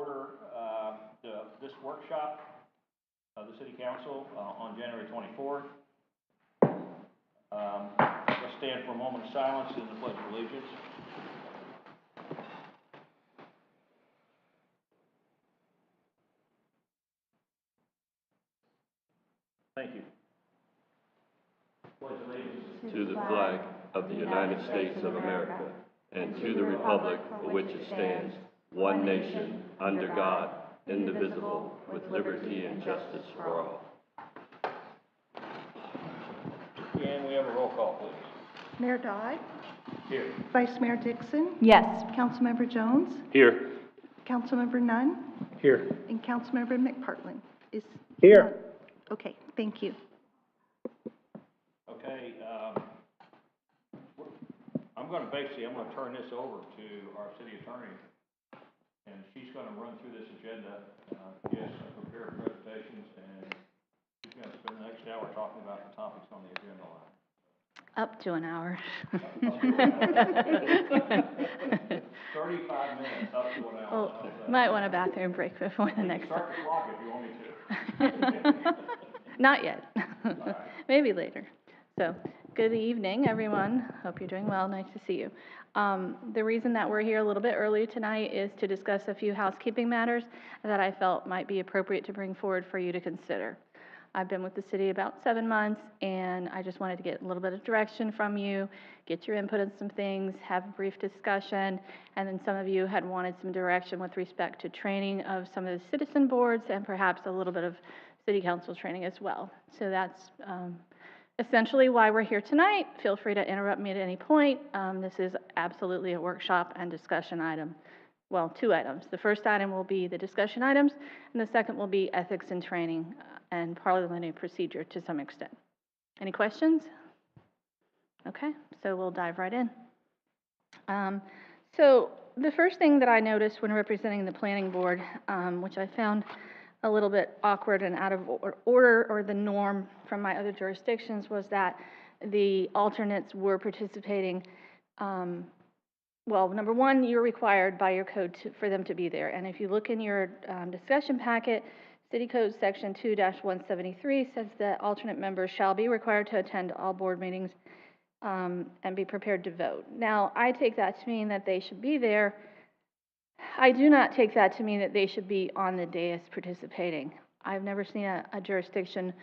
order this workshop of the City Council on January 24th. Let's stand for a moment of silence in the Pledge of Allegiance. Thank you. Pledge allegiance to the flag of the United States of America and to the republic for which it stands, one nation, under God, indivisible, with liberty and justice for all. And we have a roll call, please. Mayor Dodd? Here. Vice Mayor Dixon? Yes. Councilmember Jones? Here. Councilmember Nunn? Here. And Councilmember McPartlin is Here. Okay, thank you. Okay, I'm going to turn this over to our city attorney, and she's going to run through this agenda, give some prepared presentations, and she's going to spend the next hour talking about the topics on the agenda line. Up to an hour. 35 minutes, up to an hour. Well, might want a bathroom break before the next one. Start the clock if you want me to. Not yet. Right. Maybe later. So, good evening, everyone. Hope you're doing well. Nice to see you. The reason that we're here a little bit early tonight is to discuss a few housekeeping matters that I felt might be appropriate to bring forward for you to consider. I've been with the city about 7 months, and I just wanted to get a little bit of direction from you, get your input on some things, have a brief discussion, and then some of you had wanted some direction with respect to training of some of the citizen boards and perhaps a little bit of city council training as well. So that's essentially why we're here tonight. Feel free to interrupt me at any point. This is absolutely a workshop and discussion item. Well, 2 items. The first item will be the discussion items, and the second will be ethics and training and parliamentary procedure to some extent. Any questions? Okay, so we'll dive right in. So the first thing that I noticed when representing the planning board, which I found a little bit awkward and out of order or the norm from my other jurisdictions, was that the alternates were participating. Well, number one, you're required by your code for them to be there. And if you look in your discussion packet, City Code Section 2-173 says that alternate members shall be required to attend all board meetings and be prepared to vote. Now, I take that to mean that they should be there. I do not take that to mean that they should be on the dais participating. I've never seen a jurisdiction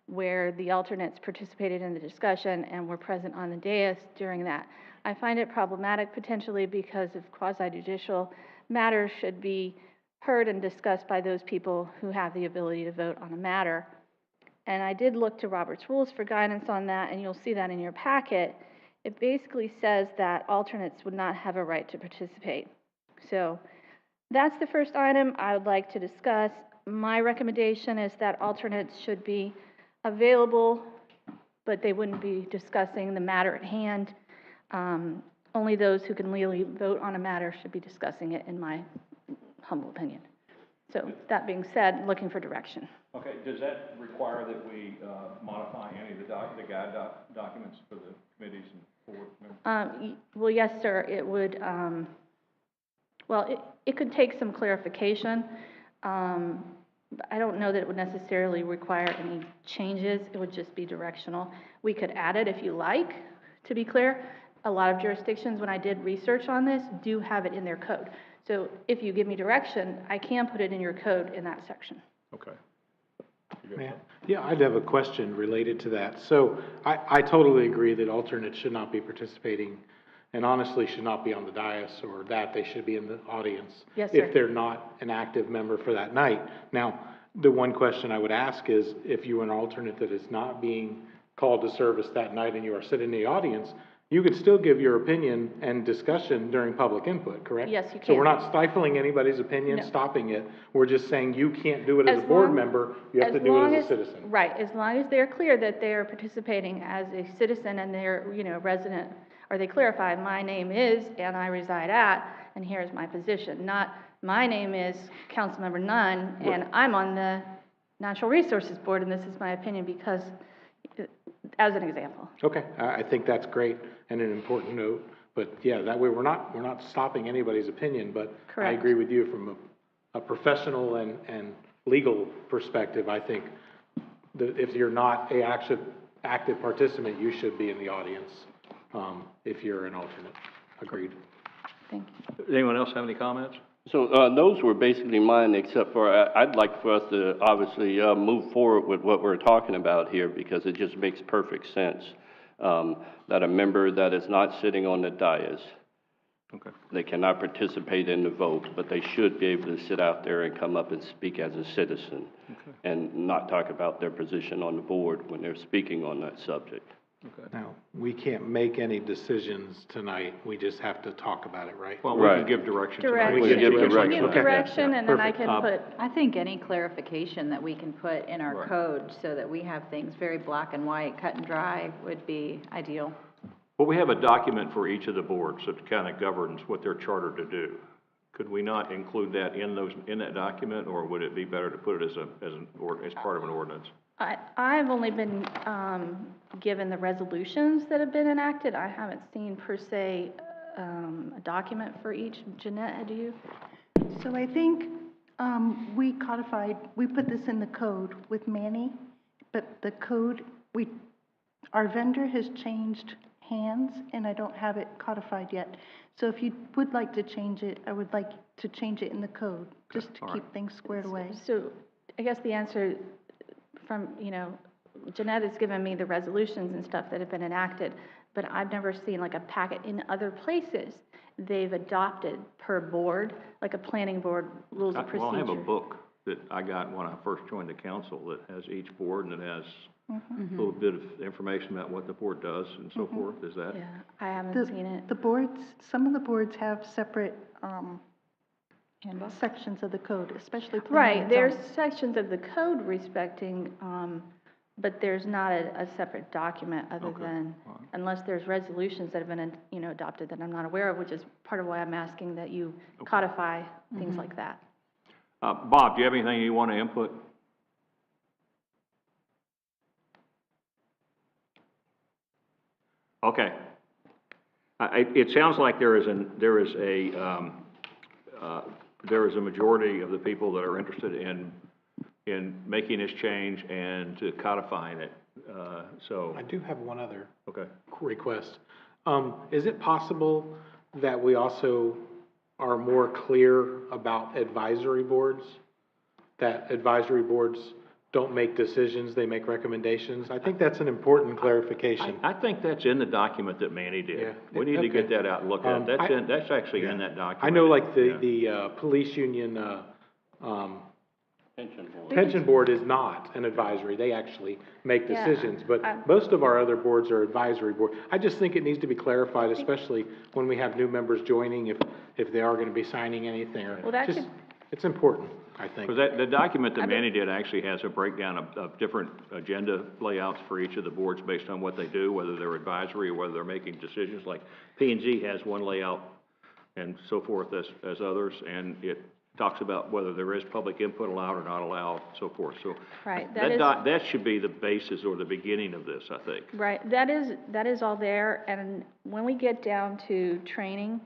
where the alternates participated in the discussion and were present on the dais during that. I find it problematic potentially because of quasi-judicial matters should be heard and discussed by those people who have the ability to vote on a matter. And I did look to Robert's Rules for guidance on that, and you'll see that in your packet. It basically says that alternates would not have a right to participate. So that's the first item I would like to discuss. My recommendation is that alternates should be available, but they wouldn't be discussing the matter at hand. Only those who can legally vote on a matter should be discussing it, in my humble opinion. So that being said, looking for direction. Okay, does that require that we modify any of the guide documents for the committees and board members? Well, yes, sir. It would, well, it could take some clarification. I don't know that it would necessarily require any changes. It would just be directional. We could add it if you like, to be clear. A lot of jurisdictions, when I did research on this, do have it in their code. So if you give me direction, I can put it in your code in that section. Okay. Yeah, I'd have a question related to that. So I totally agree that alternates should not be participating and honestly should not be on the dais, or that they should be in the audience. Yes, sir. If they're not an active member for that night. Now, the one question I would ask is, if you're an alternate that is not being called to service that night and you are sitting in the audience, you could still give your opinion and discussion during public input, correct? Yes, you can. So we're not stifling anybody's opinion, No. stopping it. We're just saying you can't do it as a board member. You have to do it as a citizen. Right, as long as they're clear that they are participating as a citizen and they're, resident, or they clarify, my name is, and I reside at, and here's my position. Not, my name is Councilmember Nunn, and I'm on the Natural Resources Board, and this is my opinion because, as an example. Okay, I think that's great and an important note. But yeah, that way we're not stopping anybody's opinion. But Correct. I agree with you from a professional and legal perspective, I think if you're not a active participant, you should be in the audience, if you're an alternate. Agreed. Thank you. Does anyone else have any comments? So, those were basically mine, except for I'd like for us to obviously, move forward with what we're talking about here, because it just makes perfect sense. That a member that is not sitting on the dais, Okay. they cannot participate in the vote, but they should be able to sit out there and come up and speak as a citizen, and not talk about their position on the board when they're speaking on that subject. Okay. Now, we can't make any decisions tonight. We just have to talk about it, right? Well, we can Right. give direction tonight. Direction. We can give You can direction. give Okay. direction, and then I Perfect. can put, I think any clarification that we can put in our Right. code so that we have things very black and white, cut and dry, would be ideal. Well, we have a document for each of the boards that kind of governs what they're chartered to do. Could we not include that in that document, or would it be better to put it as part of an ordinance? I've only been, given the resolutions that have been enacted. I haven't seen per se, a document for each. Jeanette, do you? So I think we put this in the code with Manny, but the code, our vendor has changed hands, and I don't have it codified yet. So if you would like to change it, I would like to change it in the code, just to all right. keep things squared away. So I guess the answer from, Jeanette has given me the resolutions and stuff that have been enacted, but I've never seen like a packet in other places they've adopted per board, like a planning board rules of procedure. Well, I have a book that I got when I first joined the council that has each board, and it has a little bit of information about what the board does and so forth. Is that? Yeah, I haven't seen it. The boards, some of the boards have separate sections of the code, especially planning Right, and there's zoning. sections of the code respecting, but there's not a separate document other Okay, than, all right. unless there's resolutions that have been, adopted that I'm not aware of, which is part of why I'm asking that you codify things like that. Bob, do you have anything you want to input? Okay. It sounds like there is a majority of the people that are interested in making this change and to codifying it, so. I do have one other Okay. request. Is it possible that we also are more clear about advisory boards? That advisory boards don't make decisions, they make recommendations? I think that's an important clarification. I think that's in the document that Manny did. Yeah. We need to get Okay. that out and look at it. That's actually in that document. I know like Yeah. the police union, Pension board. pension board is not an advisory, they actually make Yeah, decisions, but most of our other boards are advisory board. I just think it needs to be clarified, especially when we have new members joining, if they are gonna be signing anything, or Well, that just, could- it's important, I think. Because the document that Manny did actually has a breakdown of different agenda layouts for each of the boards based on what they do, whether they're advisory or whether they're making decisions, like P&Z has one layout and so forth as others, and it talks about whether there is public input allowed or not allowed, so forth, so. Right, That should be the basis or the beginning of this, I think. Right, that is all there, and when we get down to training,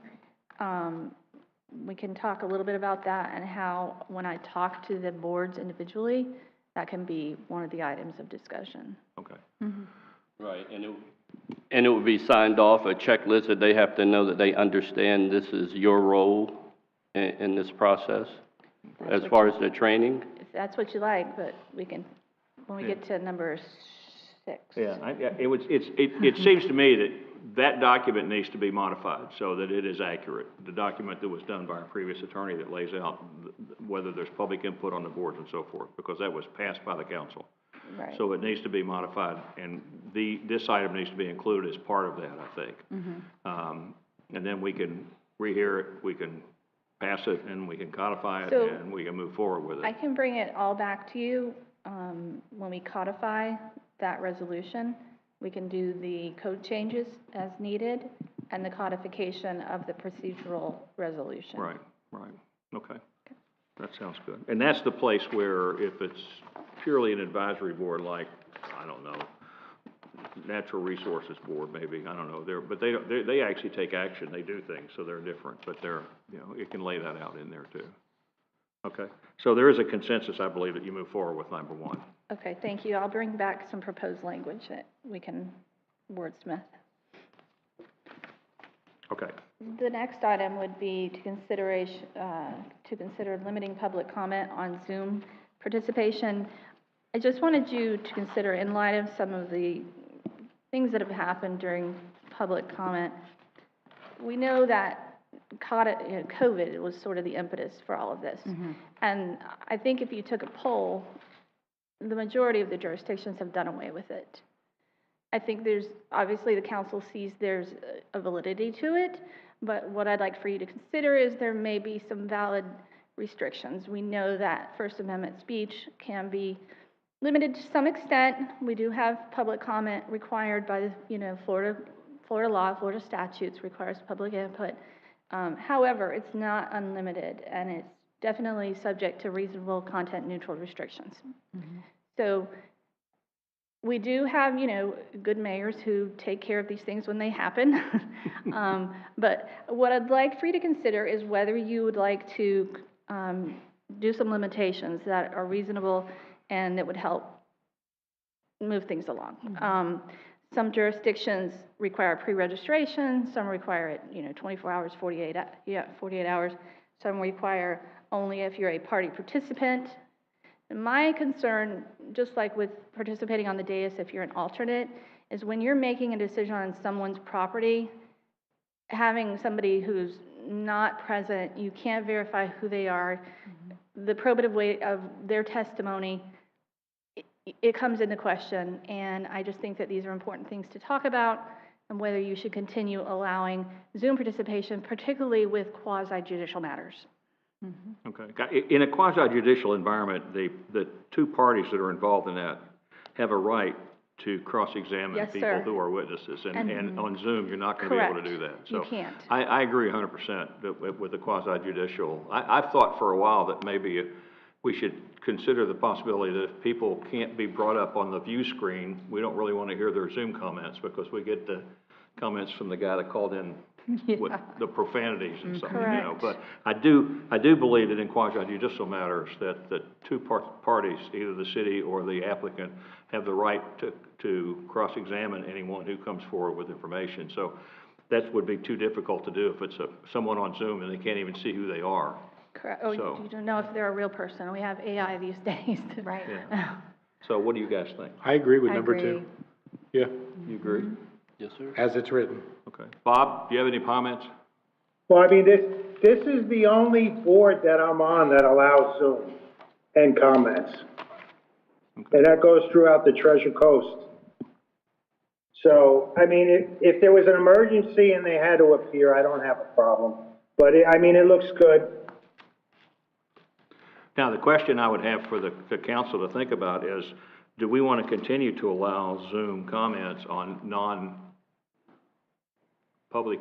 we can talk a little bit about that and how, when I talk to the boards individually, that can be one of the items of discussion. Okay. Right, and it would be signed off, a checklist that they have to know that they understand this is your role in this process, as far as the training? If that's what you like, but we can, when we get to number 6. Yeah, it seems to me that document needs to be modified so that it is accurate. The document that was done by our previous attorney that lays out whether there's public input on the boards and so forth, because that was passed by the council. Right. So it needs to be modified, and this item needs to be included as part of that, I think. And then we can rehear it, we can pass it, and we can codify it, So- and we can move forward with I it. can bring it all back to you, when we codify that resolution. We can do the code changes as needed and the codification of the procedural resolution. Right, okay. That sounds good. And that's the place where if it's purely an advisory board, like, I don't know, Natural Resources Board, maybe, I don't know, but they actually take action, they do things, so they're different, but it can lay that out in there too. Okay, so there is a consensus, I believe, that you move forward with number one. Okay, thank you. I'll bring back some proposed language that we can wordsmith. Okay, The next item would be to consider limiting public comment on Zoom participation. I just wanted you to consider, in light of some of the things that have happened during public comment, we know that COVID was sort of the impetus for all of this. And I think if you took a poll, the majority of the jurisdictions have done away with it. I think obviously the council sees there's a validity to it, but what I'd like for you to consider is there may be some valid restrictions. We know that First Amendment speech can be limited to some extent. We do have public comment required by the, Florida law, Florida statutes requires public input. However, it's not unlimited, and it's definitely subject to reasonable content neutral restrictions. So we do have, good mayors who take care of these things when they happen. But what I'd like for you to consider is whether you would like to do some limitations that are reasonable and that would help move things along. Some jurisdictions require pre-registration, some require it, 24 hours, 48 hours. Some require only if you're a party participant. My concern, just like with participating on the dais if you're an alternate, is when you're making a decision on someone's property, having somebody who's not present, you can't verify who they are, the probative weight of their testimony, it comes into question, and I just think that these are important things to talk about, and whether you should continue allowing Zoom participation, particularly with quasi-judicial matters. Okay. In a quasi-judicial environment, the two parties that are involved in that have a right to cross-examine Yes, people sir. who are witnesses, and on Zoom, you're not going to be able to do that. You So can't. I agree 100% with the quasi-judicial. I've thought for a while that maybe we should consider the possibility that if people can't be brought up on the view screen, we don't really want to hear their Zoom comments, because we get the comments from the guy that called in with the profanities and something, Correct. But I do believe that in quasi-judicial matters that two parties, either the city or the applicant, have the right to cross-examine anyone who comes forward with information. So that would be too difficult to do if it's someone on Zoom and they can't even see who they are. Correct. Oh, So- you don't know if they're a real person. We have AI these days. Right. Yeah. So what do you guys think? I agree with I number agree. two. Yeah, You agree? Yes, sir. as it's written. Okay. Bob, do you have any comments? Well, I mean, this is the only board that I'm on that allows Zoom and comments. And that goes throughout the Treasure Coast. So, I mean, if there was an emergency and they had to appear, I don't have a problem. But, it looks good. Now, the question I would have for the council to think about is, do we want to continue to allow Zoom comments on non-public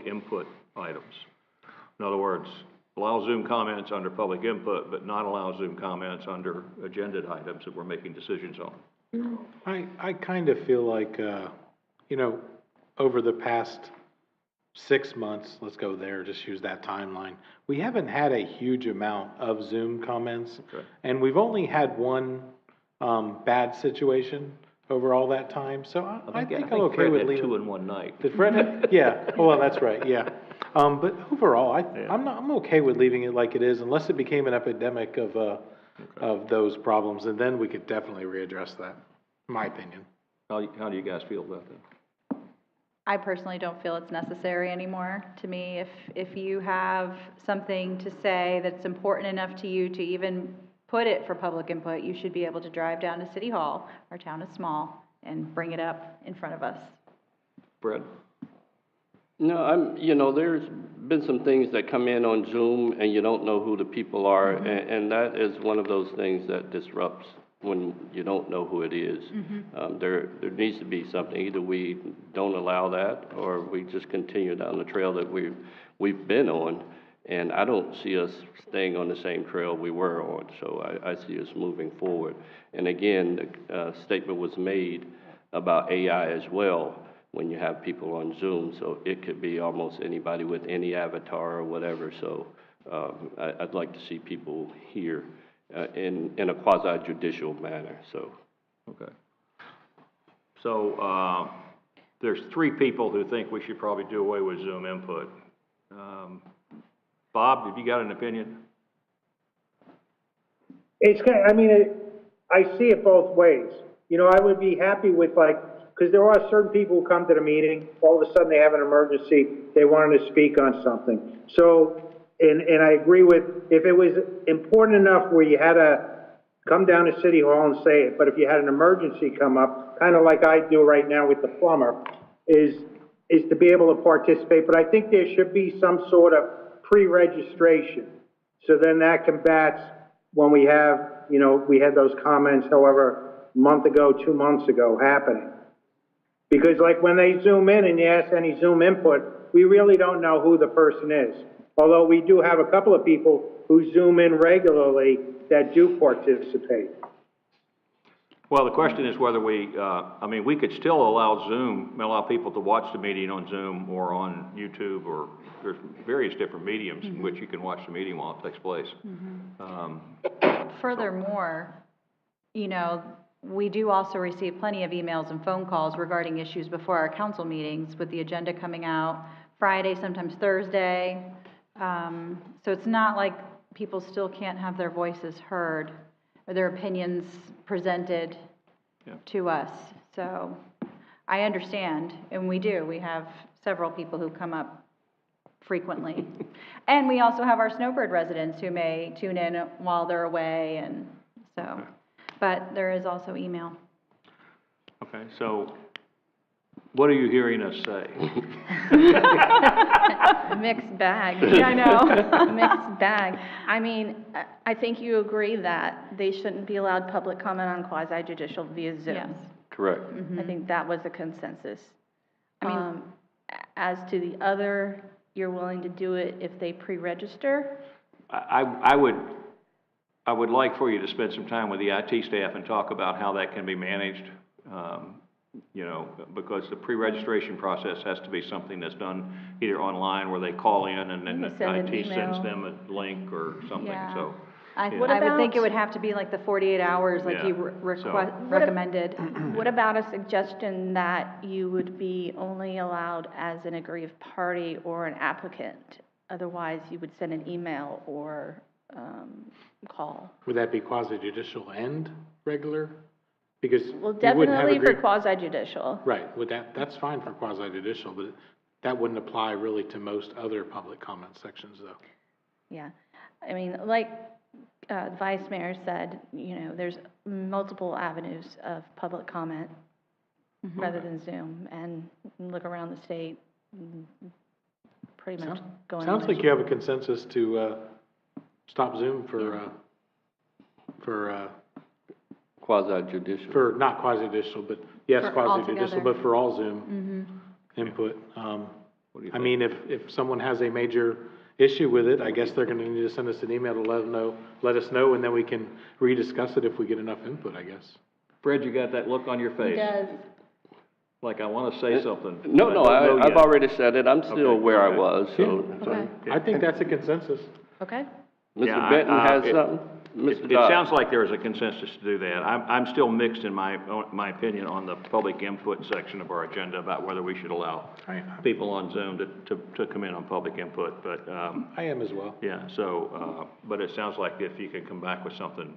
input items? In other words, allow Zoom comments under public input, but not allow Zoom comments under agenda items that we're making decisions on? I kind of feel like, over the past 6 months, let's go there, just use that timeline, we haven't had a huge amount of Zoom comments. Okay. And we've only had one bad situation over all that time, so I think I'm okay Fred with had leaving. 2 in one night. Did Fred have? Yeah, oh, well, that's right, yeah. But overall, I'm okay with leaving it like it is, unless it became an epidemic of those problems, and then we could definitely readdress that, in my opinion. How do you guys feel about that? I personally don't feel it's necessary anymore. To me, if you have something to say that's important enough to you to even put it for public input, you should be able to drive down to City Hall, our town is small, and bring it up in front of us. Fred? No, there's been some things that come in on Zoom and you don't know who the people are, and that is one of those things that disrupts when you don't know who it is. There needs to be something, either we don't allow that or we just continue down the trail that we've been on, and I don't see us staying on the same trail we were on, so I see us moving forward. And again, the statement was made about AI as well, when you have people on Zoom, so it could be almost anybody with any avatar or whatever, so I'd like to see people here in a quasi judicial manner, so. Okay. So, there's 3 people who think we should probably do away with Zoom input. Bob, have you got an opinion? It's kind I mean, I see it both ways. You know, I would be happy with because there are certain people who come to the meeting, all of a sudden they have an emergency, they wanted to speak on something. So, and I agree with, if it was important enough where you had to come down to City Hall and say it, but if you had an emergency come up, kind of like I do right now with the plumber, is to be able to participate. But I think there should be some sort of pre-registration. So then that combats when we have, you know, we had those comments, however, a month ago, 2 months ago, happening. Because like when they Zoom in and you ask any Zoom input, we really don't know who the person is. Although we do have a couple of people who Zoom in regularly that do participate. Well, the question is whether we, I mean, we could still allow people to watch the meeting on Zoom or on YouTube, or there's various different mediums in which you can watch the meeting while it takes place. Furthermore, you know, we do also receive plenty of emails and phone calls regarding issues before our council meetings, with the agenda coming out Friday, sometimes Thursday. So it's not like people still can't have their voices heard or their opinions presented to us. So I understand, and we do. We have several people who come up frequently. And we also have our Snowbird residents who may tune in while they're away, and so, but there is also email. Okay, so what are you hearing us say? Mixed bag. Yeah, I know. Mixed bag. I mean, I think you agree that they shouldn't be allowed public comment on quasi judicial via Zoom. Yes. Correct. I think that was a consensus. I mean, As to the other, you're willing to do it if they pre-register? I would like for you to spend some time with the IT staff and talk about how that can be managed. You know, because the pre-registration process has to be something that's done either online where they call in and then You send an IT sends email. them a link or something, Yeah. so. I yeah. would think it would have to be like the 48 hours, like Yeah. you recommended. What about a suggestion that you would be only allowed as an aggrieved party or an applicant? Otherwise, you would send an email or call. Would that be quasi judicial and regular? Because Well, you wouldn't have definitely for agreed. quasi judicial. Right, that's fine for quasi judicial, but that wouldn't apply really to most other public comment sections though. Yeah, I mean, like the vice mayor said, you know, there's multiple avenues of public comment rather than Zoom, and look around the state, pretty much going. Sounds like you have a consensus to, stop Zoom Quasi judicial. for not quasi judicial, but yes, For quasi judicial, altogether. but for all Zoom input. What do you I think? mean, if someone has a major issue with it, I guess they're gonna need to send us an email to let us know, and then we can rediscuss it if we get enough input, I guess. Fred, you got that look on your face? Does. Like I want to say something. No, but no, I don't know I've yet. already said it. I'm still Okay, where I okay. was, so. Okay, I think that's a consensus. okay. Yeah, Mr. Benton has it- something? Mr. It Dodd? sounds like there's a consensus to do that. I'm still mixed in my opinion on the public input section of our agenda about whether we should allow people on Zoom to come in on public input, but, I am as well. yeah, so, but it sounds like if you can come back with something.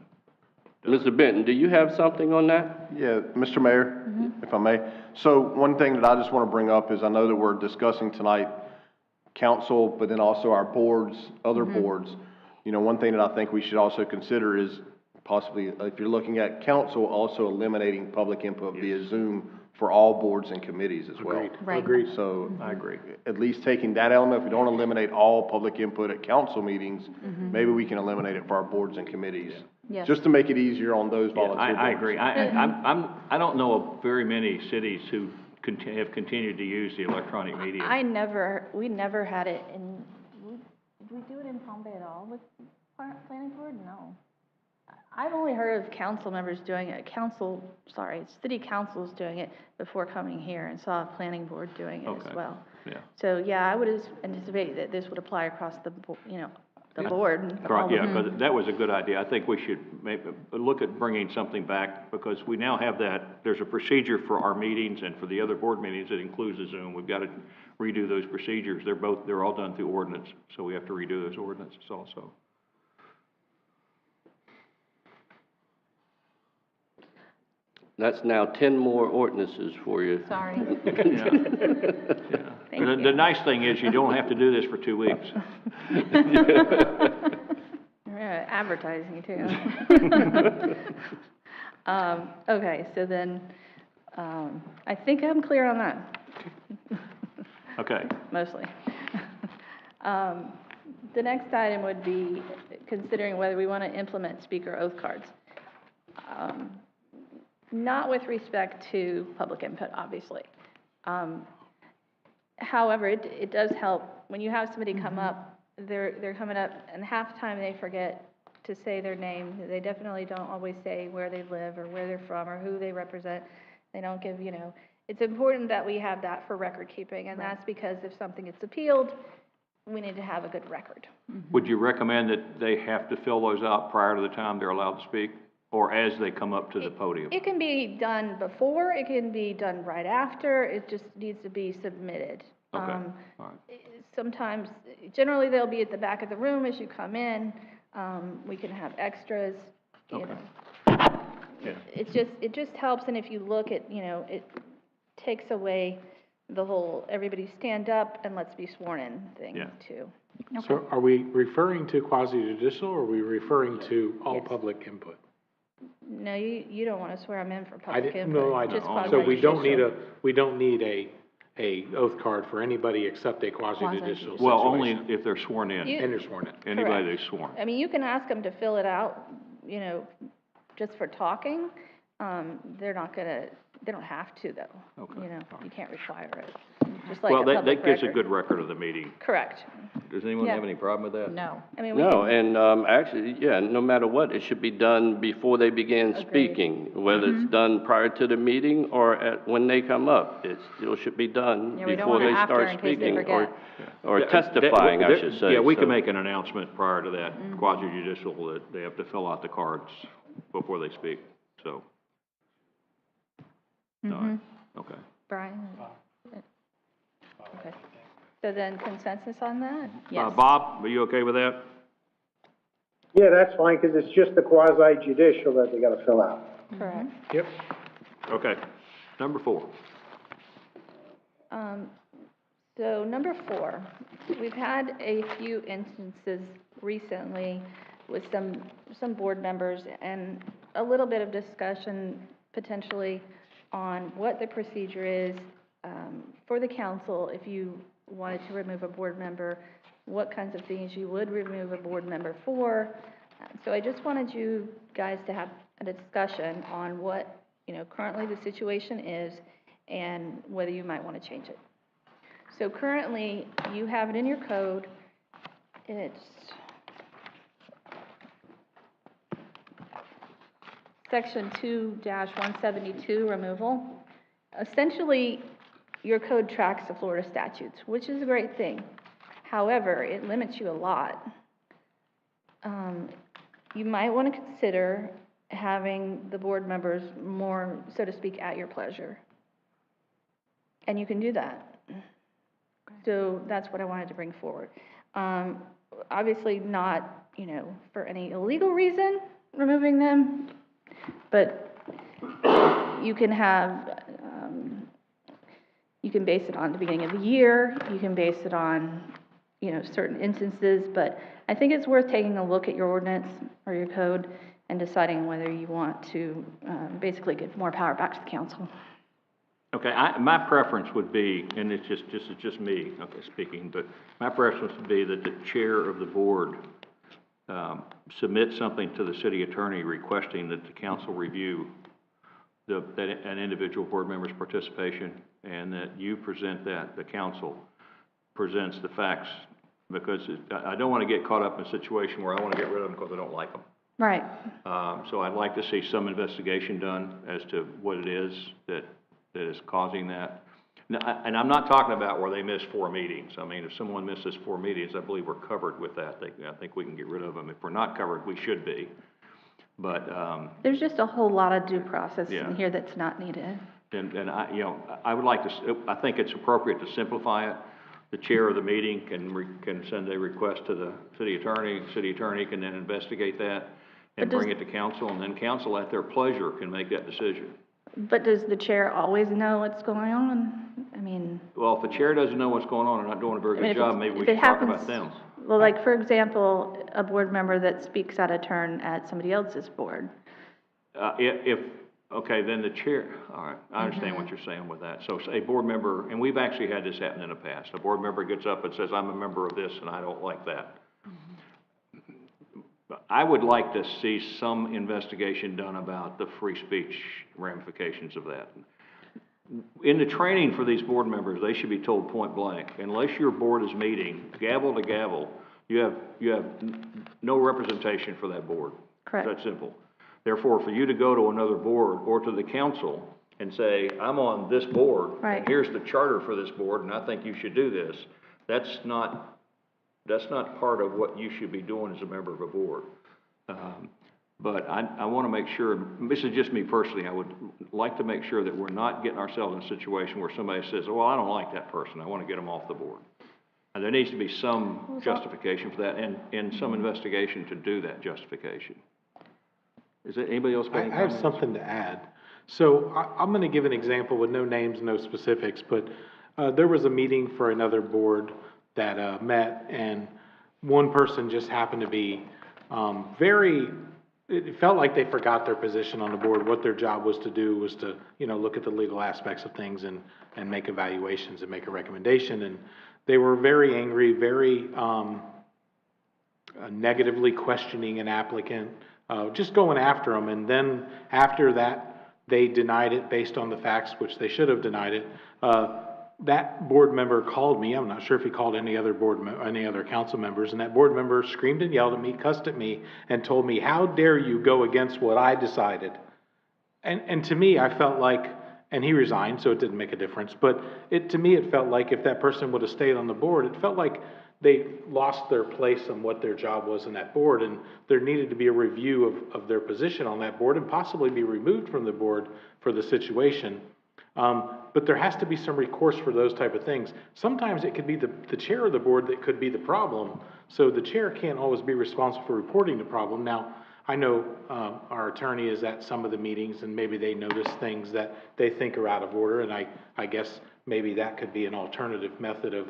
Mr. Benton, do you have something on that? Yeah, Mr. Mayor, if I may. So one thing that I just want to bring up is I know that we're discussing tonight council, but then also our boards, other boards. You know, one thing that I think we should also consider is possibly, if you're looking at council, also eliminating public input via Zoom for all boards and committees as well. Agreed, Right. agreed. So I agree. at least taking that element, if we don't eliminate all public input at council meetings, maybe we can eliminate it for our boards and committees. Yes. Just to make it easier on those Yeah, volunteer boards. I agree. I don't know of very many cities who have continued to use the electronic media. We never had it in, did we do it in Palm Bay at all with planning board? No. I've only heard of council members doing it, city councils doing it before coming here, and saw a planning board doing it Okay. as well. Yeah. So, yeah, I would anticipate that this would apply across the, the board. Right, yeah, because that was a good idea. I think we should maybe look at bringing something back, because we now have that, there's a procedure for our meetings and for the other board meetings that includes the Zoom. We've got to redo those procedures. They're all done through ordinance, so we have to redo those ordinances also. That's now 10 more ordinances for you. Sorry. Yeah. The nice thing is you don't have to do this for 2 weeks. Yeah, advertising too. Okay, so then, I think I'm clear on that, Okay. mostly. The next item would be considering whether we want to implement speaker oath cards. Not with respect to public input, obviously. However, it does help, when you have somebody come up, they're coming up, and half the time they forget to say their name. They definitely don't always say where they live, or where they're from, or who they represent. They don't give, it's important that we have that for record keeping, and that's because if something gets appealed, we need to have a good record. Would you recommend that they have to fill those out prior to the time they're allowed to speak, or as they come up to the podium? It can be done before, it can be done right after, it just needs to be submitted. Okay, all right. Sometimes, generally, they'll be at the back of the room as you come in. We can have extras, you Okay. know. Yeah. It just helps, and if you look at, it takes away the whole, everybody stand up and let's be sworn in thing, Yeah. too. So are we referring to quasi-judicial, or are we referring to all Yes. public input? No, you don't want to swear them in for I public didn't, input. no, I just don't. So we don't need quasi-judicial. we don't need a oath card for anybody except a quasi-judicial situation. Well, only if they're sworn in. You- And you're sworn in. Anybody Correct. that's sworn. I mean, you can ask them to fill it out, just for talking. They're not gonna, they don't have to, though. Okay. You can't require it, just like Well, a that public gives a record. good record of the meeting. Correct. Does anyone Yeah. have any problem with that? No. I mean, we No, can, and actually, yeah, no matter what, it should be done before they begin Agreed. speaking. Whether it's done prior to the meeting or when they come up, it still should be done Yeah, we don't before want it they after start in case they speaking or forget. testifying, I should say. Yeah, we can So- make an announcement prior to that quasi-judicial that they have to fill out the cards before they speak, so. All right, okay. Brian? Okay. So then consensus on that? Yes. Bob, are you okay with that? Yeah, that's fine, because it's just the quasi-judicial that they gotta fill out. Correct. Yep. Okay. Number 4. So number 4, we've had a few instances recently with some board members and a little bit of discussion potentially on what the procedure is for the council if you wanted to remove a board member, what kinds of things you would remove a board member for. So I just wanted you guys to have a discussion on what, currently the situation is and whether you might want to change it. So currently, you have it in your code, it's Section 2-172, removal. Essentially, your code tracks the Florida statutes, which is a great thing. However, it limits you a lot. You might want to consider having the board members more, so to speak, at your pleasure. And you can do that. So that's what I wanted to bring forward. Obviously not, for any illegal reason, removing them, but you can have, you can base it on the beginning of the year, you can base it on, certain instances, but I think it's worth taking a look at your ordinance or your code and deciding whether you want to basically give more power back to the council. Okay, my preference would be, and it's just me, okay, speaking, but my preference would be that the chair of the board submit something to the city attorney requesting that the council review an individual board member's participation, and that you present that, the council presents the facts, because I don't want to get caught up in a situation where I want to get rid of them because I don't like them. Right. So I'd like to see some investigation done as to what it is that is causing that. No, and I'm not talking about where they miss 4 meetings. I mean, if someone misses 4 meetings, I believe we're covered with that. I think we can get rid of them. If we're not covered, we should be. But, There's just a whole lot of due process Yeah. in here that's not needed. and I would like to, I think it's appropriate to simplify it. The chair of the meeting can send a request to the city attorney can then investigate that and But bring it to council, and then council at their pleasure can make that decision. But does the chair always know what's going on? I mean, Well, if the chair doesn't know what's going on and not doing a very I mean, good job, maybe we if it should talk about happens- them. Well, like, for example, a board member that speaks out of turn at somebody else's board. Okay, then the chair, all right, I understand what you're saying with that. So a board member, and we've actually had this happen in the past, a board member gets up and says, I'm a member of this and I don't like that. I would like to see some investigation done about the free speech ramifications of that. In the training for these board members, they should be told point blank, unless your board is meeting, gavel to gavel, you have no representation for that board. Correct. It's that simple. Therefore, for you to go to another board or to the council and say, I'm on this board, Right. and here's the charter for this board, and I think you should do this, that's not part of what you should be doing as a member of a board. But I want to make sure, this is just me personally, I would like to make sure that we're not getting ourselves in a situation where somebody says, well, I don't like that person, I want to get them off the board. And there needs to be some justification for that and some investigation to do that justification. Is there anybody else got any I have comments? something to add. So I'm going to give an example with no names, no specifics, but there was a meeting for another board that met, and one person just happened to be it felt like they forgot their position on the board. What their job was to do was to, look at the legal aspects of things and make evaluations and make a recommendation. And they were very angry, very negatively questioning an applicant, just going after them. And then after that, they denied it based on the facts, which they should have denied it. That board member called me. I'm not sure if he called any other council members, and that board member screamed and yelled at me, cussed at me, and told me, how dare you go against what I decided? And to me, I felt like, and he resigned, so it didn't make a difference, but to me, it felt like if that person would have stayed on the board, it felt like they lost their place on what their job was in that board, and there needed to be a review of their position on that board and possibly be removed from the board for the situation. But there has to be some recourse for those type of things. Sometimes it could be the chair of the board that could be the problem, so the chair can't always be responsible for reporting the problem. Now, I know our attorney is at some of the meetings, and maybe they notice things that they think are out of order, and I guess maybe that could be an alternative method of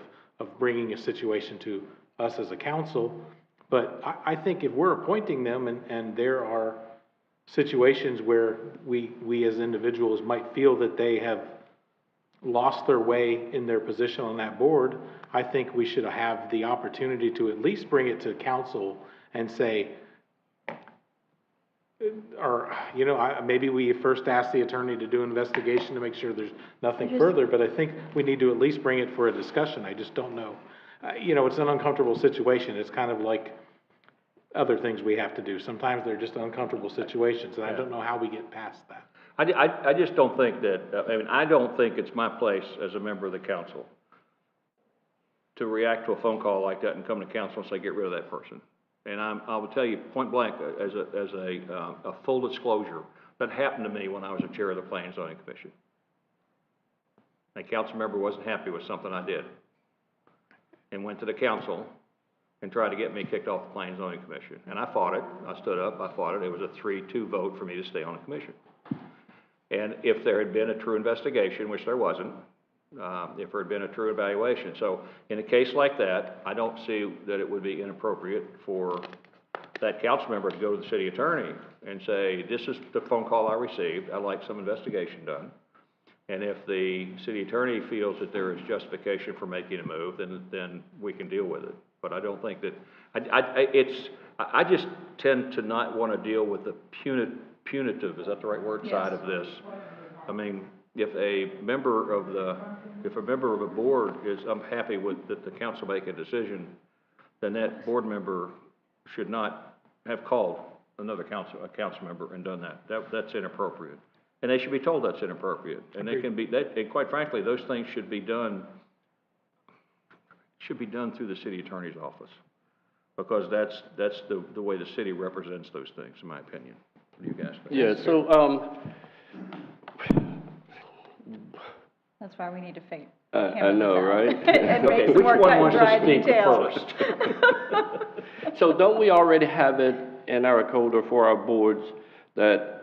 bringing a situation to us as a council. But I think if we're appointing them and there are situations where we as individuals might feel that they have lost their way in their position on that board, I think we should have the opportunity to at least bring it to council and say, or, maybe we first ask the attorney to do an investigation to make sure there's nothing further, but I think we need to at least bring it for a discussion. I just don't know. It's an uncomfortable situation. It's kind of like other things we have to do. Sometimes they're just uncomfortable situations, and I don't know how we get past that. I just don't think that, I don't think it's my place as a member of the council to react to a phone call like that and come to council and say, get rid of that person. And I will tell you point blank, as a full disclosure, that happened to me when I was a chair of the Planning and Zoning Commission. A council member wasn't happy with something I did and went to the council and tried to get me kicked off the Planning and Zoning Commission. And I fought it. I stood up. I fought it. It was a 3-2 vote for me to stay on the commission. And if there had been a true investigation, which there wasn't, if there had been a true evaluation. So in a case like that, I don't see that it would be inappropriate for that council member to go to the city attorney and say, this is the phone call I received. I'd like some investigation done. And if the city attorney feels that there is justification for making a move, then we can deal with it. But I don't think that, I just tend to not want to deal with the punitive, is that the right word, yes, side of this. I mean, if a member of a board is unhappy with that the council make a decision, then that board member should not have called a council member and done that. That's inappropriate. And they should be told that's inappropriate. And they can be, and quite frankly, those things should be done through the city attorney's office. Because that's the way the city represents those things, in my opinion. What do you guys think? Yeah, so, That's why we need to I know, right? And Okay, make some which more one cut and wants to dry speak details. first? So don't we already have it in our code or for our boards that,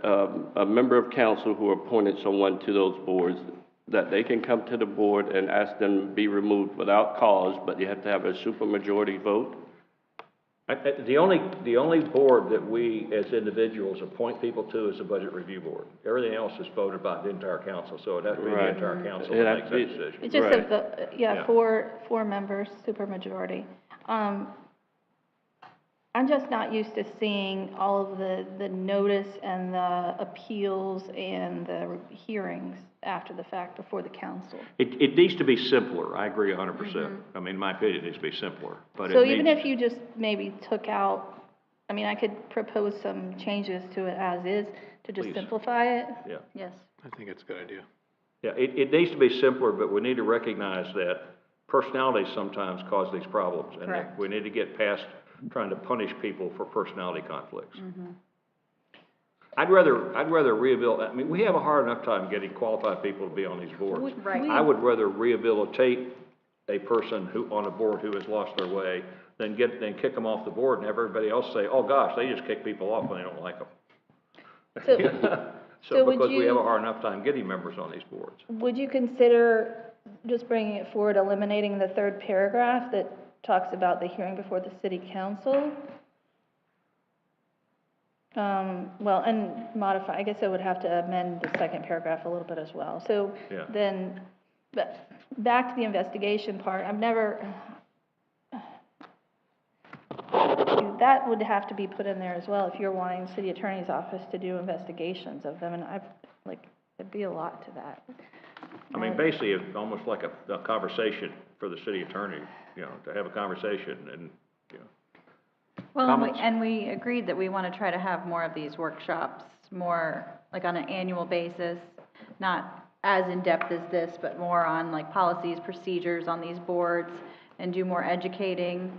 a member of council who appointed someone to those boards, that they can come to the board and ask them to be removed without cause, but you have to have a supermajority vote? The only board that we, as individuals, appoint people to is the Budget Review Board. Everything else is voted by the entire council, so it'd have to be the Right. entire council It'd that have makes to that be- decision. It just Right. says Yeah. four members, supermajority. I'm just not used to seeing all of the notice and the appeals and the hearings after the fact before the council. It needs to be simpler, I agree 100%. I mean, in my opinion, it needs to be simpler, but So it even needs. if you just maybe took out, I mean, I could propose some changes to it as is, to just Please. simplify it. Yeah, Yes. I think it's a good idea. yeah, it needs to be simpler, but we need to recognize that personalities sometimes cause these problems. And that Correct. we need to get past trying to punish people for personality conflicts. I'd rather rehabilitate, I mean, we have a hard enough time getting qualified people to be on these boards. Right. I would rather rehabilitate a person on a board who has lost their way than kick them off the board and have everybody else say, oh gosh, they just kick people off when they don't like them. So, So would because we have you- a hard enough time getting members on these boards. would you consider just bringing it forward, eliminating the third paragraph that talks about the hearing before the city council? Well, and modify, I guess I would have to amend the second paragraph a little bit as well. So Yeah. then, but back to the investigation part, that would have to be put in there as well if you're wanting city attorney's office to do investigations of them, and it'd be a lot to that. I mean, basically, it's almost like a conversation for the city attorney, you know, to have a conversation and, you know. Well, Comments? and we agreed that we want to try to have more of these workshops, more like on an annual basis, not as in-depth as this, but more on like policies, procedures on these boards, and do more educating.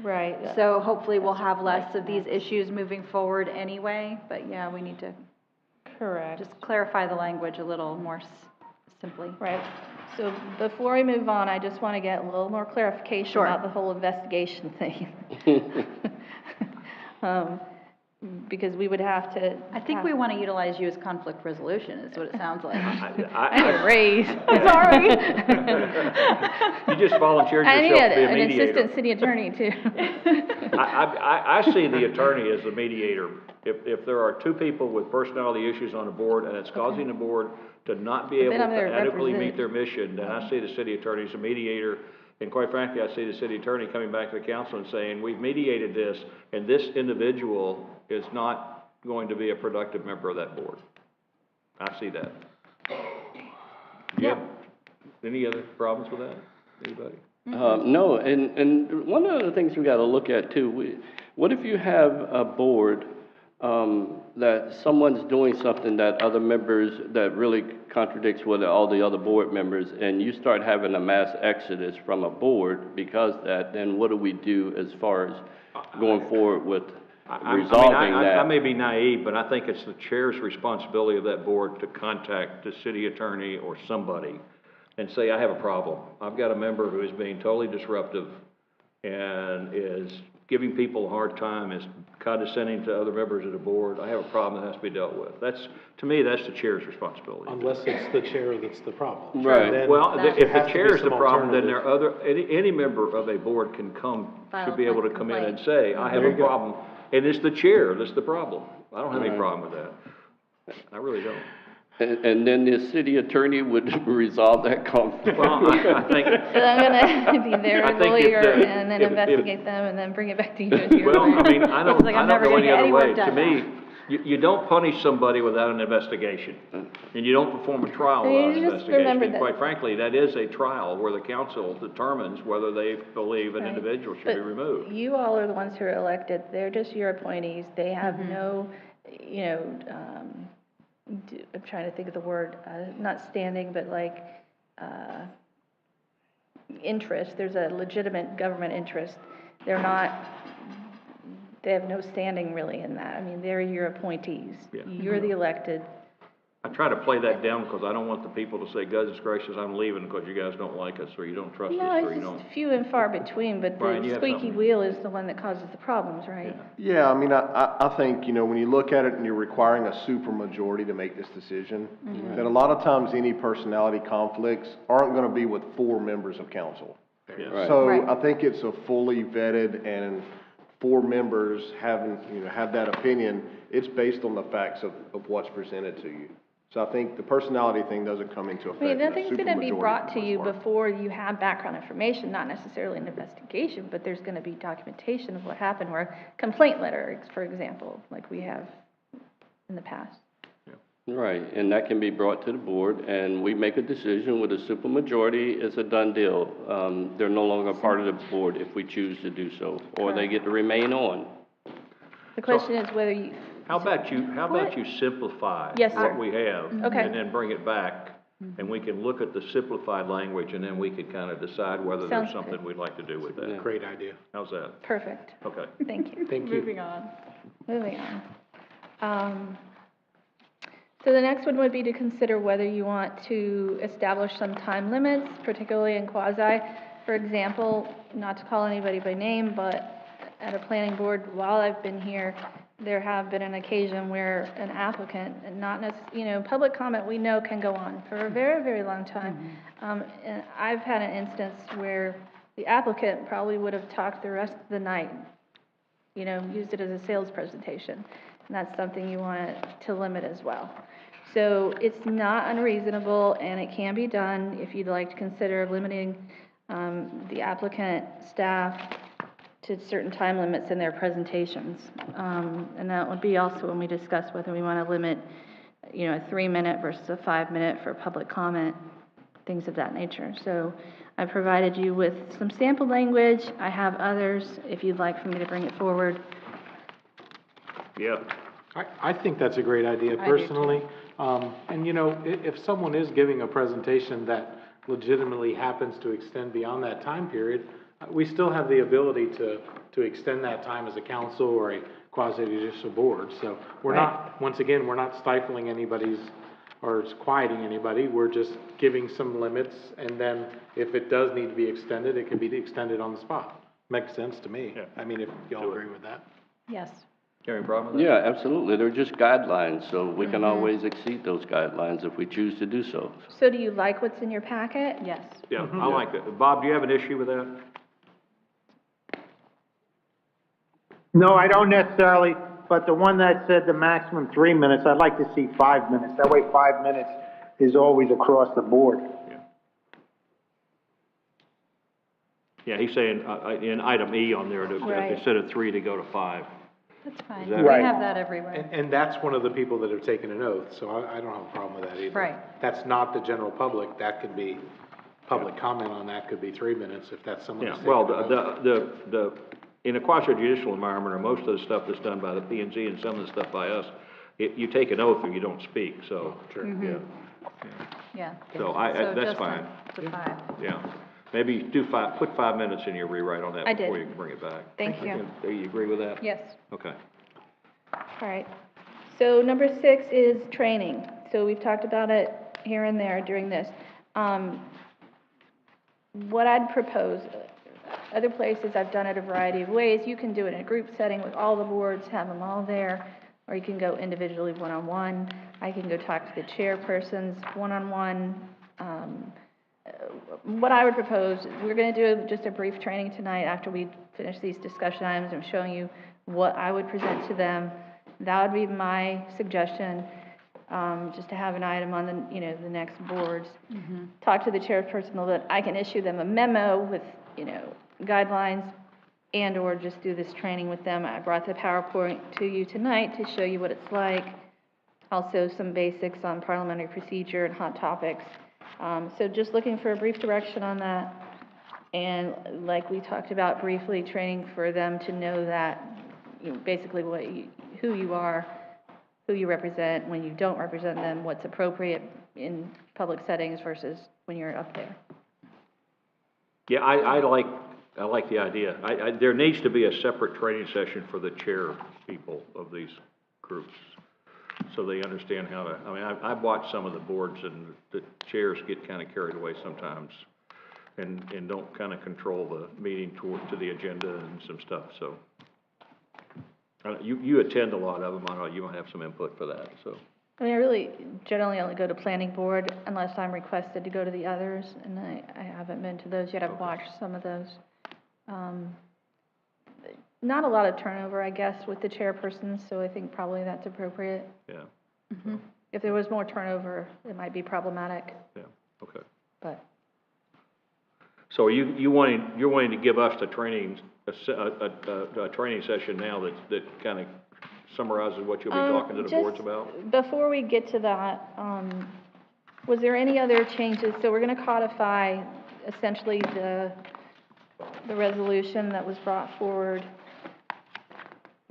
Right. So hopefully we'll have less of these issues moving forward anyway, but yeah, we need to Correct. just clarify the language a little more simply. Right. So before we move on, I just want to get a little more clarification Sure. about the whole investigation thing. Because we would have to. I think we want to utilize you as conflict resolution, is what it sounds like. I need a raise. Sorry. You just volunteered I need yourself to be a an mediator. assistant city attorney too. I see the attorney as the mediator. If there are two people with personality issues on a board and it's causing the board to not be But able then I'm to their adequately meet representative. their mission, then I see the city attorney as a mediator. And quite frankly, I see the city attorney coming back to the council and saying, we've mediated this, and this individual is not going to be a productive member of that board. I see that. Do you have any other problems with that? Anybody? No, and one of the things we gotta look at too, what if you have a board, that someone's doing something that other members, that really contradicts what all the other board members, and you start having a mass exodus from a board because that, then what do we do as far as going forward with resolving that? I may be naive, but I think it's the chair's responsibility of that board to contact the city attorney or somebody and say, I have a problem. I've got a member who is being totally disruptive and is giving people a hard time, is condescending to other members of the board. I have a problem that has to be dealt with. To me, that's the chair's responsibility. Unless it's the chair that's the problem. Right. Then Well, there if has the to chair be is the some problem, then there alternative. are any member of a board can File should be a able to come in and complaint. say, I have There a you go. problem. And it's the chair that's the problem. I don't have any Right. problem with that. I really don't. And then the city attorney would resolve that conflict. Well, I think, So I'm gonna be their I think if lawyer the- and then if- investigate them and then bring it back to you as your well, lawyer. I mean, I don't like I'm never know gonna any get other any way. work To done me, you don't punish somebody without an investigation. And you don't perform a trial So you without an just investigation. remember And that- quite frankly, that is a trial where the council determines whether they believe an Right. individual should But be removed. you all are the ones who are elected, they're just your appointees, they have no, you know, I'm trying to think of the word, not standing, but like, interest, there's a legitimate government interest. They're not, they have no standing really in that. I mean, they're your appointees. Yeah. You're the elected. I try to play that down because I don't want the people to say, goodness gracious, I'm leaving because you guys don't like us, or you don't trust No, us, or it's you don't. just few and far between, but Brian, you the have squeaky something? wheel is the one that causes the problems, right? Yeah, I mean, I think, you know, when you look at it and you're requiring a supermajority to make this decision, that a lot of times any personality conflicts aren't gonna be with 4 members of council. Yeah. Right. So Right. I think it's a fully vetted and 4 members having, you know, have that opinion. It's based on the facts of what's presented to you. So I think the personality thing doesn't come into effect. I mean, in a nothing's gonna be supermajority brought for to the you most part. before you have background information, not necessarily an investigation, but there's gonna be documentation of what happened, where complaint letter, for example, like we have in the past. Right, and that can be brought to the board, and we make a decision with a supermajority, it's a done deal. They're no longer part of the board if we choose to do so, or they get to remain on. The question is whether you, How about What? you simplify Yes, sir. what we have? Okay. And then bring it back, and we can look at the simplified language, and then we can kind of decide whether there's Sounds good. something we'd like to do with Yeah. that. Great idea. How's that? perfect, Okay. thank you. Thank you. Moving on. Moving on. So the next one would be to consider whether you want to establish some time limits, particularly in quasi. For example, not to call anybody by name, but at a planning board, while I've been here, there have been an occasion where an applicant, and not public comment we know can go on for a very, very long time. And I've had an instance where the applicant probably would have talked the rest of the night, used it as a sales presentation. And that's something you want to limit as well. So it's not unreasonable, and it can be done if you'd like to consider limiting the applicant, staff, to certain time limits in their presentations. And that would be also when we discuss whether we want to limit, a 3-minute versus a 5-minute for public comment, things of that nature. So I provided you with some sample language. I have others if you'd like for me to bring it forward. Yeah. I think that's a great idea I do too. personally. And if someone is giving a presentation that legitimately happens to extend beyond that time period, we still have the ability to extend that time as a council or a quasi-judicial board. So we're not, once again, we're not stifling anybody's or quieting anybody. We're just giving some limits, and then if it does need to be extended, it can be extended on the spot. Makes sense to me. Yeah. I mean, if y'all agree with that. Yes. You have any problem with that? Yeah, absolutely, they're just guidelines, so we can always exceed those guidelines if we choose to do so. So do you like what's in your packet? Yes. Yeah, I like that. Bob, do you have an issue with that? No, I don't necessarily, but the one that said the maximum 3 minutes, I'd like to see 5 minutes. That way 5 minutes is always across the board. Yeah, he's saying, in item E on there, Right. instead of 3 to go to 5. That's fine. Is We that- Right. have that everywhere. And that's one of the people that have taken an oath, so I don't have a problem with that either. Right. That's not the general public, that could be, public comment on that could be 3 minutes if that's someone Yeah, who's taken well, an oath. in a quasi-judicial environment, or most of the stuff that's done by the P and Z and some of the stuff by us, you take an oath or you don't speak, so, Sure. yeah, Yeah. So that's just fine. the 5. yeah. Maybe put 5 minutes in your rewrite on that I did. before you can bring it back. Thank you. Do you agree with that? Yes. Okay. All right. So number 6 is training. So we've talked about it here and there during this. What I'd propose, other places I've done it a variety of ways. You can do it in a group setting with all the boards, have them all there, or you can go individually one-on-one. I can go talk to the chairpersons one-on-one. What I would propose, we're going to do just a brief training tonight after we finish these discussion items. I'm showing you what I would present to them. That would be my suggestion, just to have an item on the next boards. Talk to the chairperson a little bit. I can issue them a memo with, guidelines, and/or just do this training with them. I brought the PowerPoint to you tonight to show you what it's like. Also, some basics on parliamentary procedure and hot topics. So just looking for a brief direction on that. And like we talked about briefly, training for them to know that, basically who you are who you represent, when you don't represent them, what's appropriate in public settings versus when you're up there. Yeah, I like the idea. There needs to be a separate training session for the chair people of these groups, so they understand how to, I mean, I've watched some of the boards, and the chairs get kind of carried away sometimes, and don't kind of control the meeting to the agenda and some stuff, so. You attend a lot of them, I know you might have some input for that, so. I mean, I really generally only go to planning board unless I'm requested to go to the others, and I haven't been to those yet. I've watched some of those. Not a lot of turnover, I guess, with the chairpersons, so I think probably that's appropriate. Yeah. Mm-hmm. If there was more turnover, it might be problematic, Yeah, okay. but. So you're wanting to give us the training, a training session now that kind of summarizes what you'll be talking to the boards about? Before we get to that, was there any other changes? So we're gonna codify essentially the resolution that was brought forward.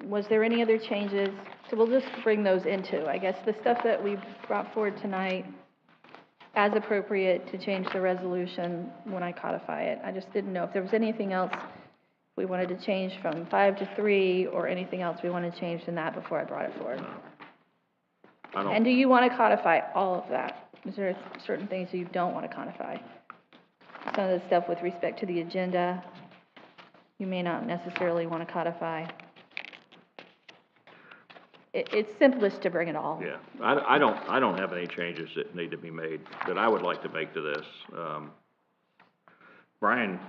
Was there any other changes? So we'll just bring those into, I guess, the stuff that we brought forward tonight as appropriate to change the resolution when I codify it. I just didn't know if there was anything else we wanted to change from 5 to 3, or anything else we wanted to change in that before I brought it forward. And do you want to codify all of that? Is there certain things you don't want to codify? Some of the stuff with respect to the agenda, you may not necessarily want to codify. It's simplest to bring it all. Yeah, I don't have any changes that need to be made, that I would like to make to this. Brian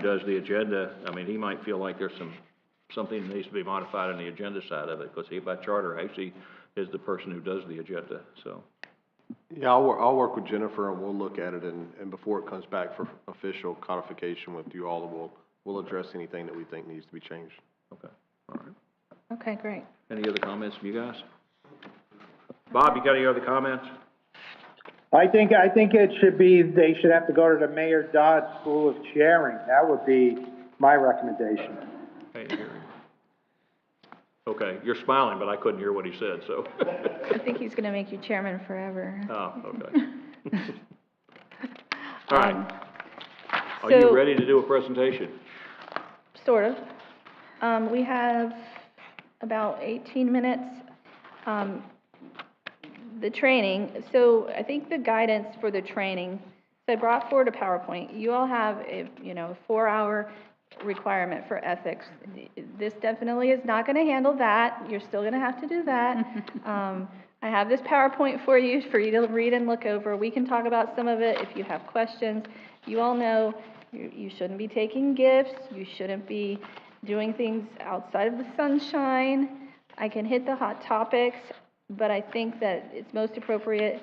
does the agenda. I mean, he might feel like there's something that needs to be modified on the agenda side of it, because he, by charter, actually is the person who does the agenda, so. Yeah, I'll work with Jennifer, and we'll look at it, and before it comes back for official codification with you all, we'll address anything that we think needs to be changed. Okay, all right. Okay, great. Any other comments from you guys? Bob, you got any other comments? I think it should be, they should have to go to the Mayor Dodd School of Chairing. That would be my recommendation. Hey, here. Okay, you're smiling, but I couldn't hear what he said, so. I think he's going to make you chairman forever. Oh, okay. All right. Are So- you ready to do a presentation? Sort of. We have about 18 minutes. The training, so I think the guidance for the training, so I brought forward a PowerPoint. You all have a 4-hour requirement for ethics. This definitely is not going to handle that. You're still going to have to do that. I have this PowerPoint for you to read and look over. We can talk about some of it if you have questions. You all know you shouldn't be taking gifts. You shouldn't be doing things outside of the sunshine. I can hit the hot topics, but I think that it's most appropriate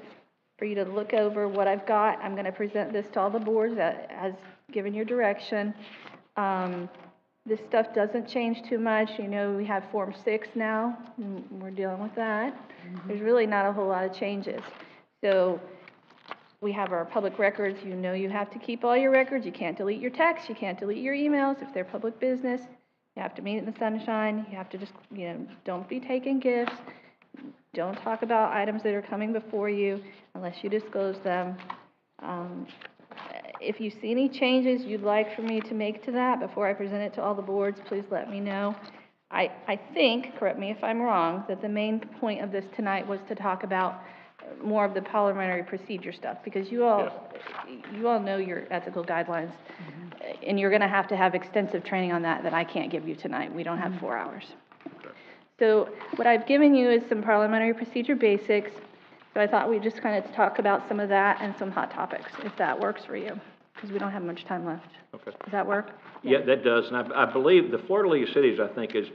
for you to look over what I've got. I'm going to present this to all the boards as given your direction. This stuff doesn't change too much. You know, we have Form 6 now, and we're dealing with that. There's really not a whole lot of changes. So we have our public records. You know you have to keep all your records. You can't delete your texts. You can't delete your emails if they're public business. You have to meet in the sunshine. You have to just, don't be taking gifts. Don't talk about items that are coming before you unless you disclose them. If you see any changes you'd like for me to make to that before I present it to all the boards, please let me know. I think, correct me if I'm wrong, that the main point of this tonight was to talk about more of the parliamentary procedure stuff, because you all know your ethical guidelines, and you're going to have extensive training on that I can't give you tonight. We don't have 4 hours. So what I've given you is some parliamentary procedure basics. So I thought we'd just kind of talk about some of that and some hot topics, if that works for you, because we don't have much time left. Okay. Does that work? Yeah, that does, and I believe the Florida League of Cities, I think, is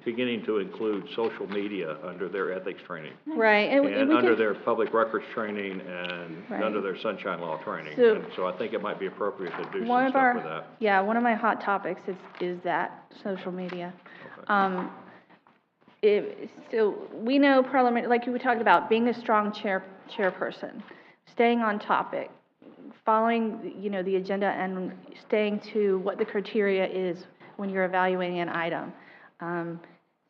beginning to include social media under their ethics training. Right. And we under could- their public records training and Right. under their sunshine law training. So- And so I think it might be appropriate to do One some of stuff our, with that. yeah, one of my hot topics is that, social media. So we know parliament, like you were talking about, being a strong chairperson, staying on topic, following, the agenda and staying to what the criteria is when you're evaluating an item.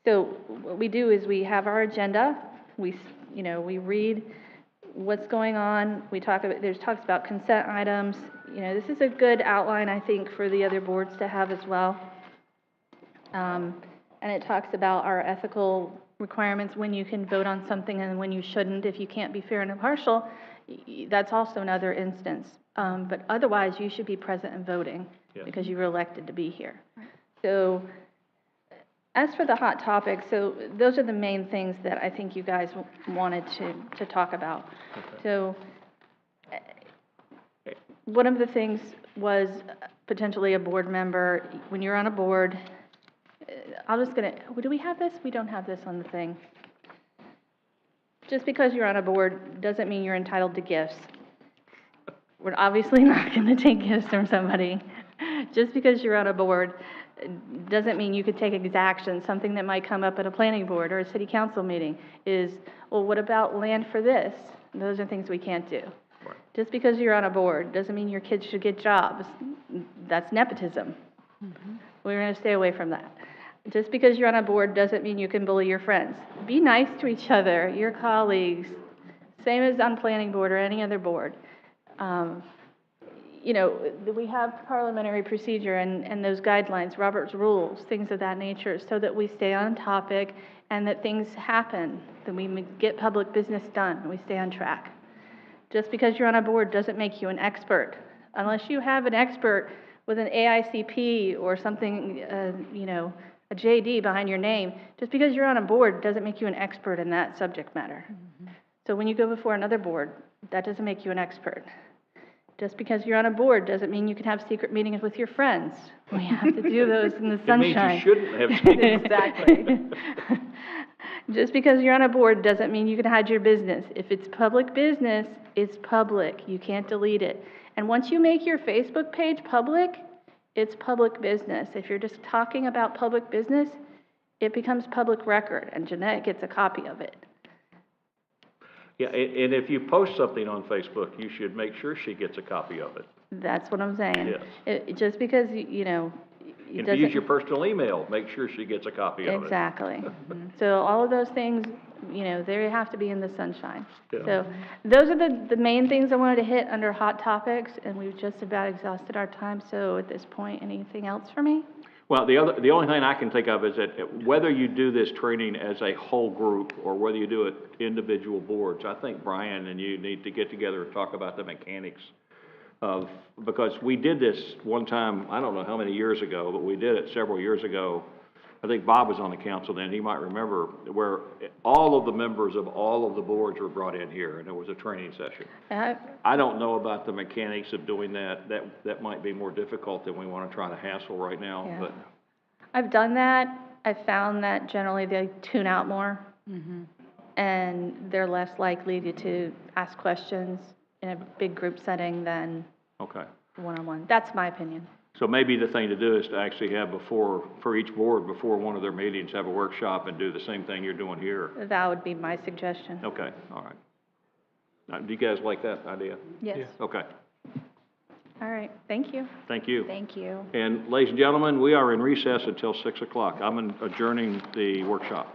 So what we do is we have our agenda, we read what's going on, there's talks about consent items, this is a good outline, I think, for the other boards to have as well. And it talks about our ethical requirements, when you can vote on something and when you shouldn't. If you can't be fair and impartial, that's also another instance. But otherwise, you should be present and voting because you were elected to be here. So as for the hot topics, so those are the main things that I think you guys wanted to talk about. So one of the things was potentially a board member. When you're on a board, do we have this? We don't have this on the thing. Just because you're on a board doesn't mean you're entitled to gifts. We're obviously not going to take gifts from somebody. Just because you're on a board doesn't mean you could take exaction. Something that might come up at a planning board or a city council meeting is, well, what about land for this? Those are things we can't do. Right. Just because you're on a board doesn't mean your kids should get jobs. That's nepotism. Mm-hmm. We're going to stay away from that. Just because you're on a board doesn't mean you can bully your friends. Be nice to each other, your colleagues, same as on planning board or any other board. We have parliamentary procedure and those guidelines, Robert's rules, things of that nature, so that we stay on topic and that things happen, that we get public business done, and we stay on track. Just because you're on a board doesn't make you an expert. Unless you have an expert with an AICP or something, a JD behind your name, just because you're on a board doesn't make you an expert in that subject matter. Mm-hmm. So when you go before another board, that doesn't make you an expert. Just because you're on a board doesn't mean you can have secret meetings with your friends. We have to do those in the sunshine. It means you shouldn't have secret. Exactly. Just because you're on a board doesn't mean you can hide your business. If it's public business, it's public. You can't delete it. And once you make your Facebook page public, it's public business. If you're just talking about public business, it becomes public record, and Jeanette gets a copy of it. Yeah, and if you post something on Facebook, you should make sure she gets a copy of it. That's what I'm saying. Yes. Just because, it if you use your personal email, make sure she gets a copy of it. Exactly. So all of those things, they have to be in the sunshine. Yeah. So those are the main things I wanted to hit under hot topics, and we've just about exhausted our time. So at this point, anything else for me? Well, the only thing I can think of is that whether you do this training as a whole group or whether you do it individual boards, I think Brian and you need to get together and talk about the mechanics of, because we did this one time, I don't know how many years ago, but we did it several years ago. I think Bob was on the council then, he might remember, where all of the members of all of the boards were brought in here, and it was a training session. I don't know about the mechanics of doing that. That might be more difficult than we want to try to hassle right now, Yeah. but. I've done that. I've found that generally they tune out more, and they're less likely to ask questions in a big group setting than one-on-one. That's my opinion. So maybe the thing to do is to actually have for each board, before one of their meetings, have a workshop and do the same thing you're doing here. That would be my suggestion. Okay, all right. Do you guys like that idea? Yes. Okay, All right, thank you. thank you. Thank you. And ladies and gentlemen, we are in recess until 6 o'clock. I'm adjourning the workshop.